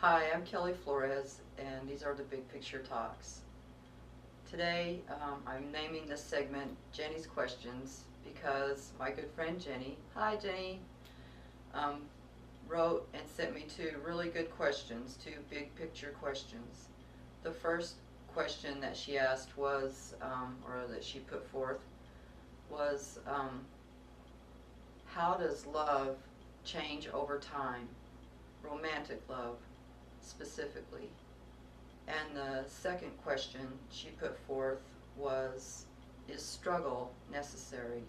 Hi, I'm Kelly Flores, and these are the Big Picture Talks. Today, I'm naming this segment Jenny's Questions because my good friend Jenny, hi Jenny, um, wrote and sent me two really good questions, two big picture questions. The first question that she asked was, or that she put forth, was how does love change over time? Romantic love, specifically. And the second question she put forth was, is struggle necessary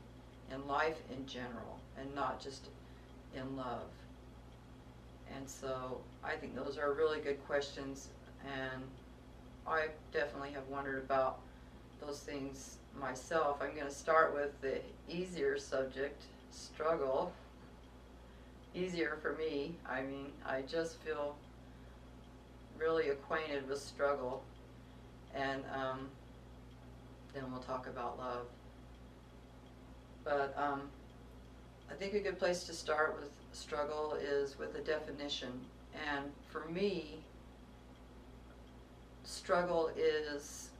in life in general and not just in love? And so I think those are really good questions, and I definitely have wondered about those things myself. I'm going to start with the easier subject, struggle. Easier for me. I mean, I just feel really acquainted with struggle, and then we'll talk about love. But I think a good place to start with struggle is with a definition, and for me, struggle is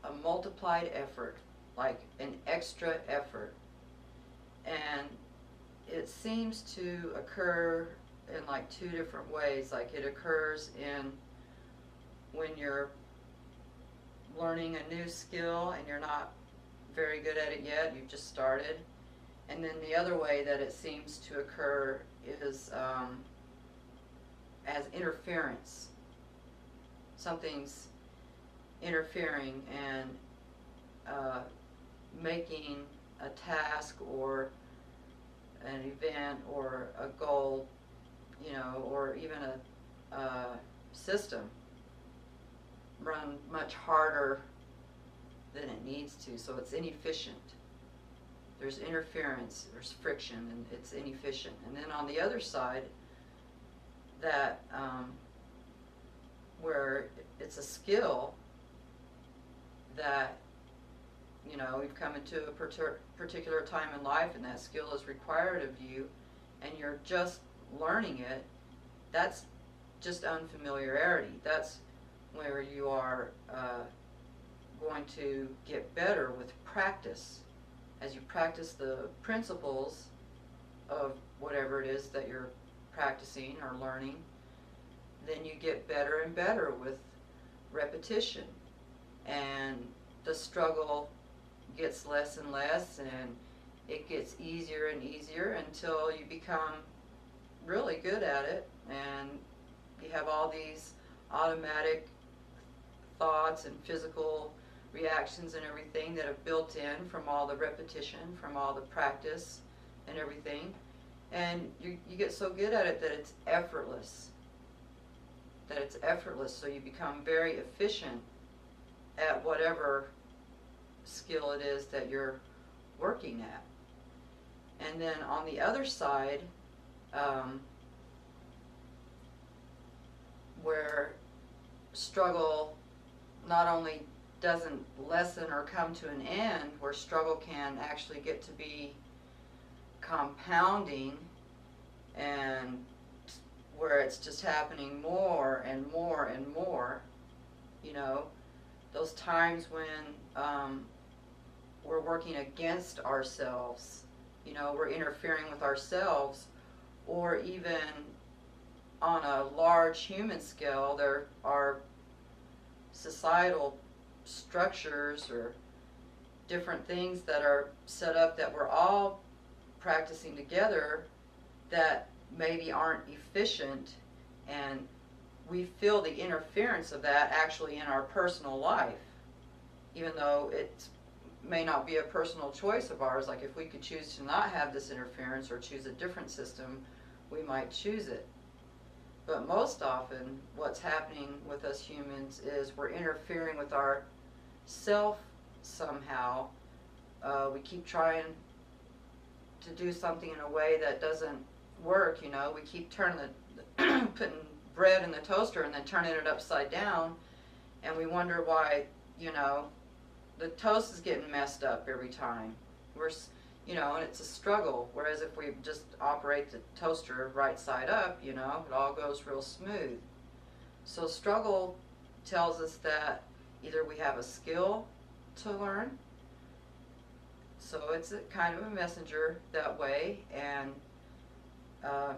a multiplied effort, like an extra effort, and it seems to occur in like two different ways. Like it occurs in when you're learning a new skill and you're not very good at it yet, you've just started. And then the other way that it seems to occur is as interference. Something's interfering and making a task or an event or a goal, or even a system run much harder than it needs to, so it's inefficient. There's interference, there's friction, and it's inefficient. And then on the other side, that where it's a skill that you've come into a particular time in life and that skill is required of you and you're just learning it, that's just unfamiliarity. That's where you are going to get better with practice. As you practice the principles of whatever it is that you're practicing or learning, then you get better and better with repetition, and the struggle gets less and less, and it gets easier and easier until you become really good at it, and you have all these automatic thoughts and physical reactions and everything that have built in from all the repetition, from all the practice and everything, and you get so good at it that it's effortless. So you become very efficient at whatever skill it is that you're working at. And then on the other side, where struggle not only doesn't lessen or come to an end, where struggle can actually get to be compounding, and where it's just happening more and more and more, those times when we're working against ourselves, we're interfering with ourselves, or even on a large human scale, there are societal structures or different things that are set up that we're all practicing together that maybe aren't efficient, and we feel the interference of that actually in our personal life, even though it may not be a personal choice of ours. Like if we could choose to not have this interference or choose a different system, we might choose it. But most often what's happening with us humans is we're interfering with our self somehow. We keep trying to do something in a way that doesn't work. We keep turning putting bread in the toaster and then turning it upside down, and we wonder why the toast is getting messed up every time. And it's a struggle. Whereas if we just operate the toaster right side up, it all goes real smooth. So struggle tells us that either we have a skill to learn, so it's a kind of a messenger that way, uh,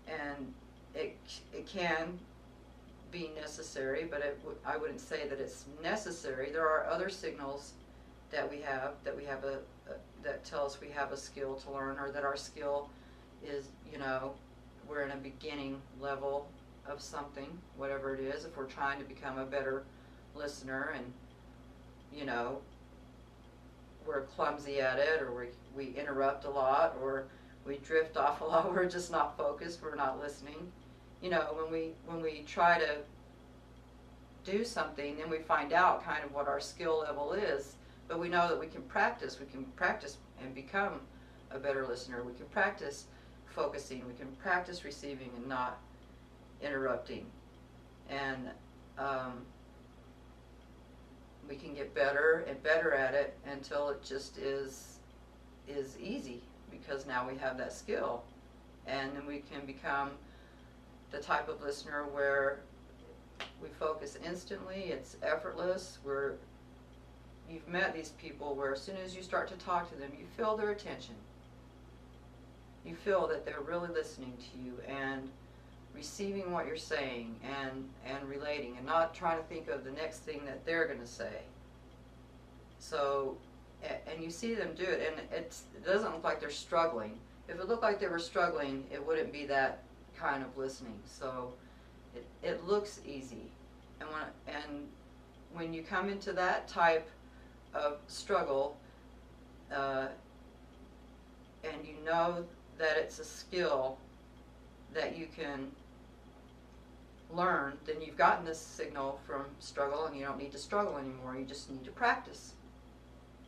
and it can be necessary, but I wouldn't say that it's necessary. There are other signals that we have that tell us we have a skill to learn, or that our skill is, we're in a beginning level of something, whatever it is. If we're trying to become a better listener, and we're clumsy at it, or we interrupt a lot, or we drift off a lot, we're just not focused, we're not listening. When we try to do something, then we find out kind of what our skill level is, but we know that we can practice and become a better listener. We can practice focusing, we can practice receiving and not interrupting, and we can get better and better at it until it just is easy, because now we have that skill, and then we can become the type of listener where we focus instantly. It's effortless. You've met these people where as soon as you start to talk to them, you feel their attention. You feel that they're really listening to you and receiving what you're saying, and relating, and not trying to think of the next thing that they're going to say. So, and you see them do it, and it doesn't look like they're struggling. If it looked like they were struggling, it wouldn't be that kind of listening. So it looks easy, and when you come into that type of struggle, and you know that it's a skill that you can learn, then you've gotten this signal from struggle, and you don't need to struggle anymore. You just need to practice.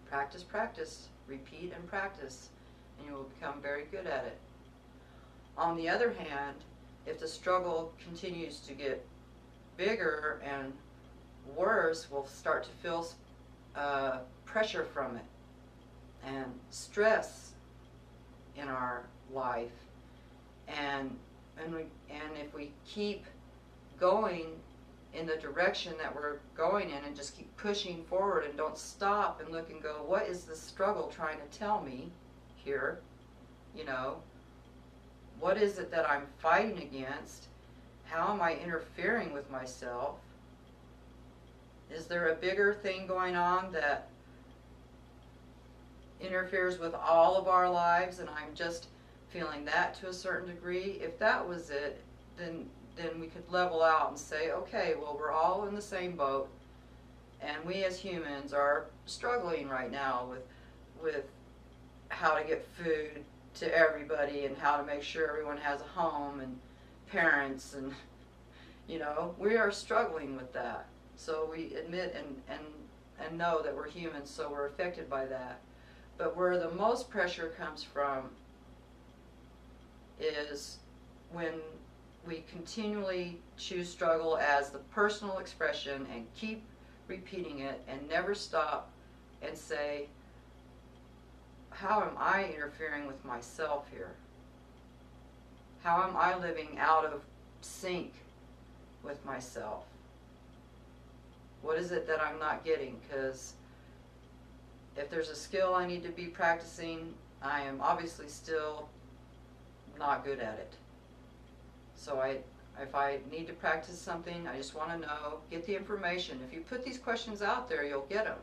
Practice, repeat and practice, and you will become very good at it. On the other hand, if the struggle continues to get bigger and worse, we'll start to feel pressure from it and stress in our life, and if we keep going in the direction that we're going in, and just keep pushing forward and don't stop and look and go, what is the struggle trying to tell me here? What is it that I'm fighting against? How am I interfering with myself? Is there a bigger thing going on that interferes with all of our lives, and I'm just feeling that to a certain degree? If that was it, then we could level out and say, okay, well, we're all in the same boat, and we as humans are struggling right now with how to get food to everybody, and how to make sure everyone has a home and parents, and we are struggling with that. So we admit and know that we're humans, so we're affected by that. But where the most pressure comes from is when we continually choose struggle as the personal expression, and keep repeating it and never stop and say, how am I interfering with myself here? How am I living out of sync with myself? What is it that I'm not getting? Because if there's a skill I need to be practicing, I am obviously still not good at it. So if I need to practice something, I just want to know, get the information. If you put these questions out there, you'll get them.